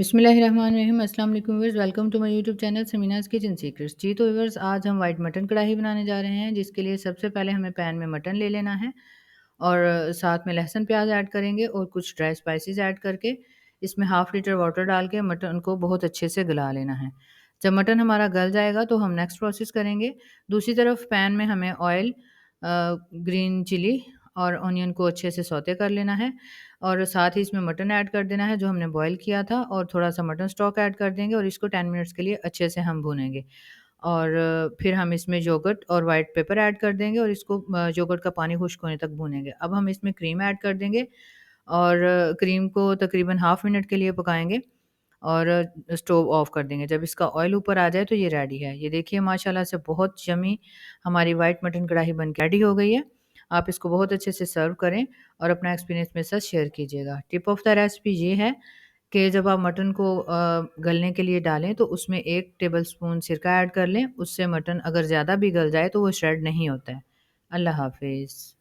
बिस्मिल्लाहिर्रहमानिर्रहीम अस्सलाम वालेकुम viewers, welcome to my YouTube channel Sameena's kitchen secrets. जी तो व्यूअर्स, आज हम वाइट मटन कढ़ाई बनाने जा रहे हैं, जिसके लिए सबसे पहले हमें पैन में मटन ले लेना है और साथ में लहसुन प्याज ऐड करेंगे और कुछ ड्राई स्पाइसेस ऐड करके इसमें हाफ़ लीटर वाटर डाल के मटन को बहुत अच्छे से गला लेना है। जब मटन हमारा गल जाएगा तो हम नेक्स्ट प्रोसेस करेंगे। दूसरी तरफ पैन में हमें ऑयल, ग्रीन चिली और ऑनियन को अच्छे से सौते कर लेना है और साथ ही इसमें मटन ऐड कर देना है जो हमने बॉयल किया था, और थोड़ा-सा मटन स्टॉक ऐड कर देंगे और इसको 10 मिनट्स के लिए अच्छे से हम भूनेंगे। और फिर हम इसमें योगर्ट और व्हाइट पेपर ऐड कर देंगे और इसको योगर्ट का पानी खुश्क होने तक भूनेंगे। अब हम इसमें क्रीम ऐड कर देंगे और क्रीम को तकरीबन हाफ़ मिनट के लिए पकाएँगे और स्टोव ऑफ कर देंगे। जब इसका ऑयल ऊपर आ जाए तो ये रेडी है। ये देखिए माशाल्लाह से बहुत यम्मी हमारी व्हाइट मटन कढ़ाई बन के रेडी हो गई है। आप इसको बहुत अच्छे से सर्व करें और अपना एक्सपीरियंस मेरे साथ शेयर कीजिएगा। टिप ऑफ द रेसिपी ये है कि जब आप मटन को गलने के लिए डालें तो उसमें 1 टेबलस्पून सिरका ऐड कर लें। उससे मटन अगर ज़्यादा भी गल जाए तो वो श्रेड नहीं होता है। अल्लाह हाफ़िज़।